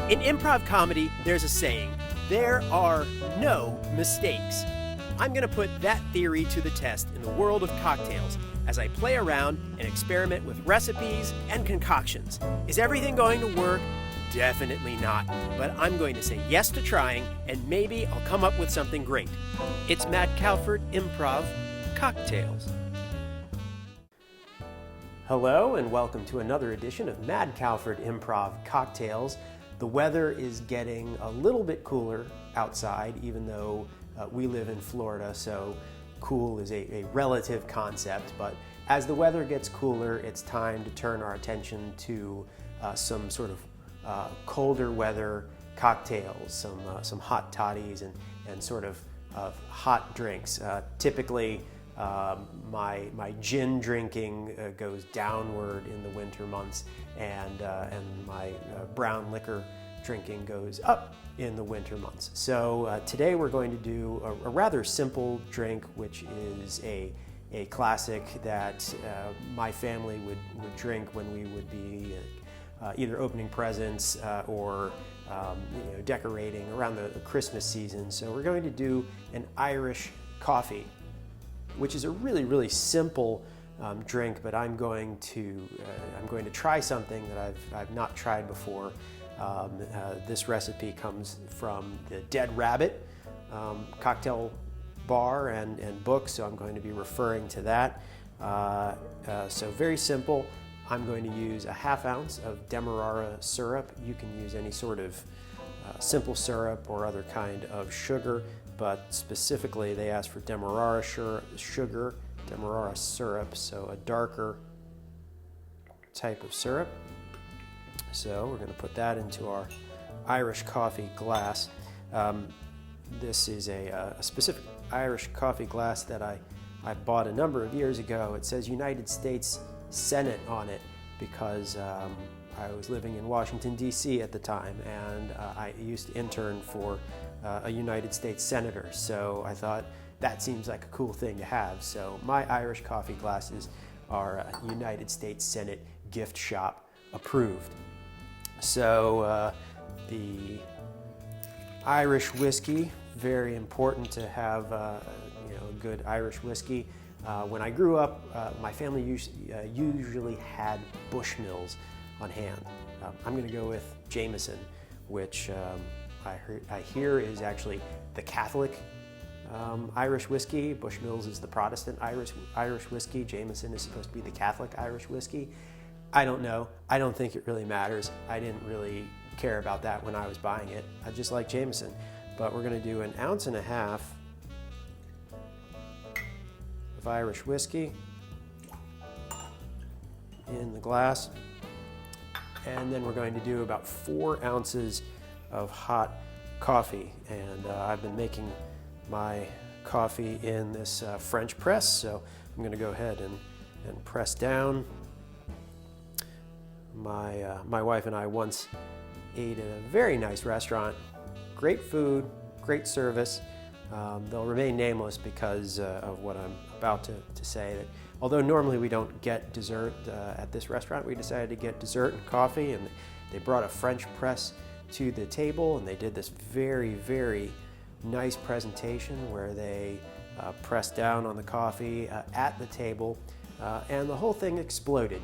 In improv comedy, there's a saying, there are no mistakes. I'm going to put that theory to the test in the world of cocktails as I play around and experiment with recipes and concoctions. Is everything going to work? Definitely not. But I'm going to say yes to trying, and maybe I'll come up with something great. It's Mad Cowford Improv Cocktails. Hello, and welcome to another edition of Mad Cowford Improv Cocktails. The weather is getting a little bit cooler outside, even though we live in Florida, so cool is a relative concept. But as the weather gets cooler, it's time to turn our attention to some sort of colder weather cocktails, some hot toddies and sort of hot drinks. Typically, my gin drinking goes downward in the winter months, and my brown liquor drinking goes up in the winter months. So today we're going to do a rather simple drink, which is a classic that my family would drink when we would be either opening presents or decorating around the Christmas season. So we're going to do an Irish coffee, which is a really simple drink, but I'm going to try something that I've not tried before. This recipe comes from the Dead Rabbit cocktail bar and book, so I'm going to be referring to that. So very simple. I'm going to use a ½ ounce of Demerara syrup. You can use any sort of simple syrup or other kind of sugar, but specifically they asked for Demerara sugar, Demerara syrup, so a darker type of syrup. So we're going to put that into our Irish coffee glass. This is a specific Irish coffee glass that I bought a number of years ago. It says United States Senate on it because I was living in Washington, D.C. at the time, and I used to intern for a United States senator. So I thought that seems like a cool thing to have. So my Irish coffee glasses are United States Senate gift shop approved. So the Irish whiskey, very important to have good Irish whiskey. When I grew up, my family usually had Bushmills on hand. I'm going to go with Jameson, which I hear is actually the Catholic Irish whiskey. Bushmills is the Protestant Irish whiskey. Jameson is supposed to be the Catholic Irish whiskey. I don't know. I don't think it really matters. I didn't really care about that when I was buying it. I just like Jameson. But we're going to do 1.5 ounces of Irish whiskey in the glass. And then we're going to do about 4 ounces of hot coffee. And I've been making my coffee in this French press, so I'm going to go ahead and press down. My wife and I once ate at a very nice restaurant. Great food, great service. They'll remain nameless because of what I'm about to say. That although normally we don't get dessert at this restaurant, we decided to get dessert and coffee, and they brought a French press to the table, and they did this very nice presentation where they pressed down on the coffee at the table, and the whole thing exploded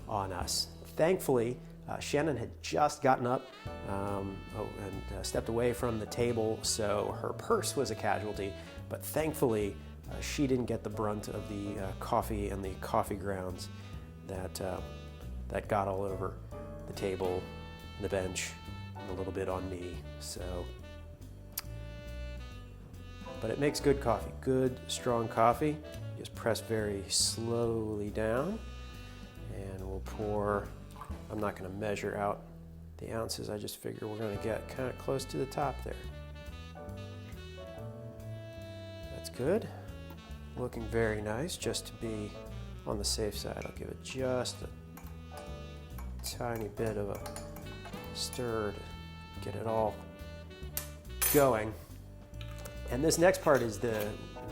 on us. Thankfully, Shannon had just gotten up and stepped away from the table, so her purse was a casualty, but thankfully she didn't get the brunt of the coffee and the coffee grounds that got all over the table, the bench, and a little bit on me. But it makes good coffee, good strong coffee. Just press very slowly down, and we'll pour. I'm not going to measure out the ounces. I just figure we're going to get kind of close to the top there. That's good. Looking very nice. Just to be on the safe side, I'll give it just a tiny bit of a stir to get it all going. And this next part is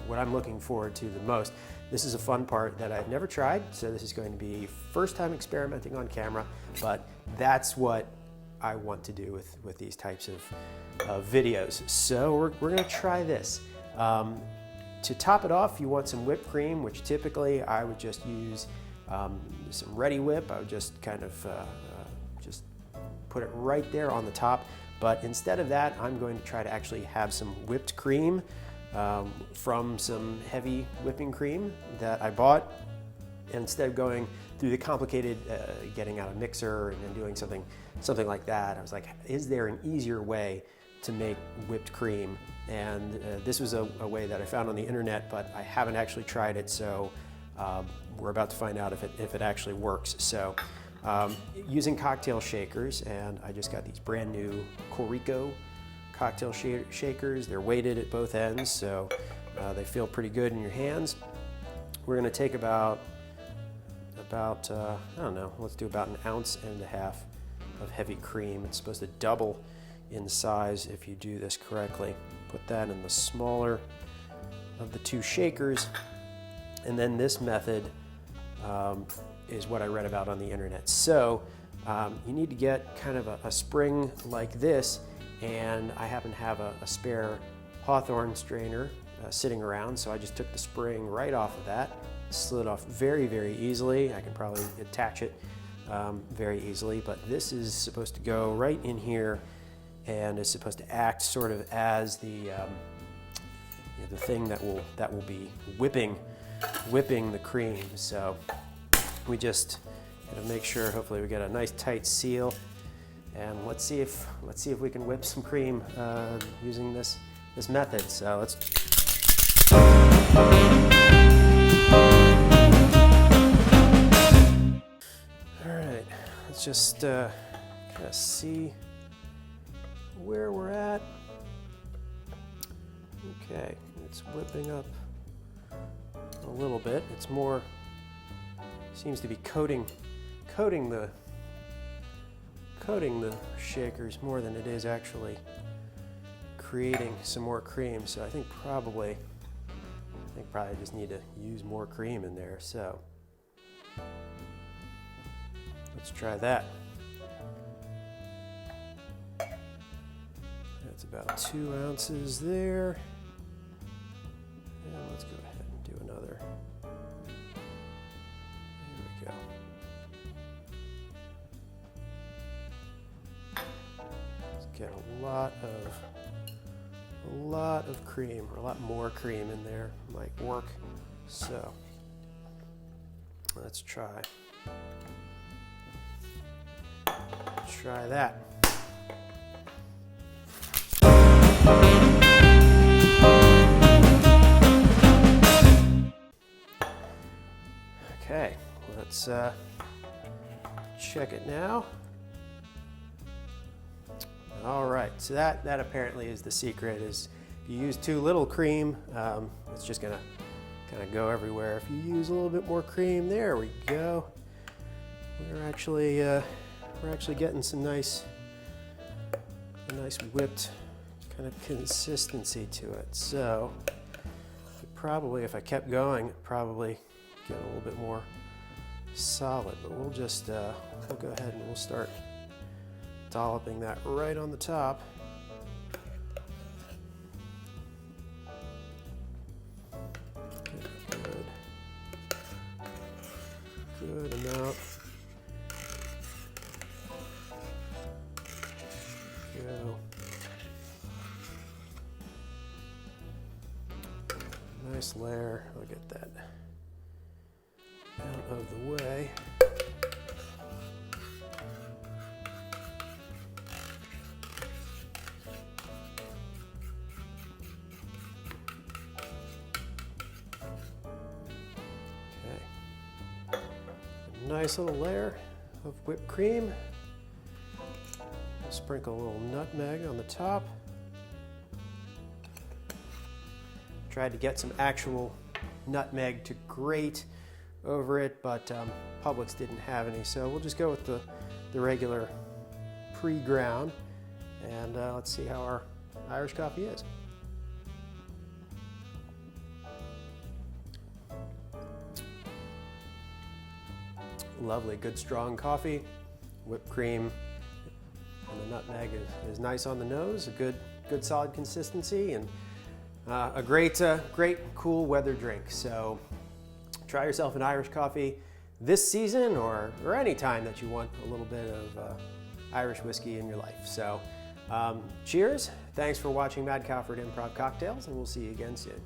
what I'm looking forward to the most. This is a fun part that I've never tried, so this is going to be first time experimenting on camera, but that's what I want to do with these types of videos. So we're gonna try this. To top it off, you want some whipped cream, which typically I would just use some Ready Whip. I would just kind of just put it right there on the top. But instead of that, I'm going to try to actually have some whipped cream from some heavy whipping cream that I bought. And instead of going through the complicated getting out a mixer and then doing something like that, I was like, is there an easier way to make whipped cream? And this was a way that I found on the internet, but I haven't actually tried it, so we're about to find out if it actually works. So using cocktail shakers, and I just got these brand new Corico cocktail shakers. They're weighted at both ends, so they feel pretty good in your hands. We're gonna take about I don't know, let's do about 1.5 ounces of heavy cream. It's supposed to double in size if you do this correctly. Put that in the smaller of the two shakers, and then this method is what I read about on the internet. So you need to get kind of a spring like this, and I happen to have a spare Hawthorne strainer sitting around, so I just took the spring right off of that, slid off very, very easily. I can probably attach it very easily, but this is supposed to go right in here and is supposed to act sort of as the thing that will be whipping the cream. So we just gotta make sure, hopefully we get a nice tight seal, and let's see if we can whip some cream using this method. So let's. All right, let's just kind of see where we're at. Okay, it's whipping up a little bit. It's more, seems to be coating the shakers more than it is actually creating some more cream. So I think probably just need to use more cream in there. So let's try that. That's about 2 ounces there. And let's go ahead and do another. There we go. Let's get a lot of cream, or a lot more cream in there. Might work. So let's try that. Okay, let's check it now. All right, so that apparently is the secret, is if you use too little cream, it's just gonna kind of go everywhere. If you use a little bit more cream, there we go. We're actually getting some nice whipped kind of consistency to it. So probably, if I kept going, it'd probably get a little bit more solid. But we'll just we'll go ahead and we'll start dolloping that right on the top. Good amount. Go. Nice layer. I'll get that out of the way. Okay. Nice little layer of whipped cream. Sprinkle a little nutmeg on the top. Tried to get some actual nutmeg to grate over it, but Publix didn't have any, so we'll just go with the regular pre-ground, and let's see how our Irish coffee is. Lovely, good strong coffee, whipped cream. and the nutmeg is nice on the nose, a good solid consistency, and a great cool weather drink. So try yourself an Irish coffee this season or any time that you want a little bit of Irish whiskey in your life. So cheers, thanks for watching Mad Cowford Improv Cocktails, and we'll see you again soon.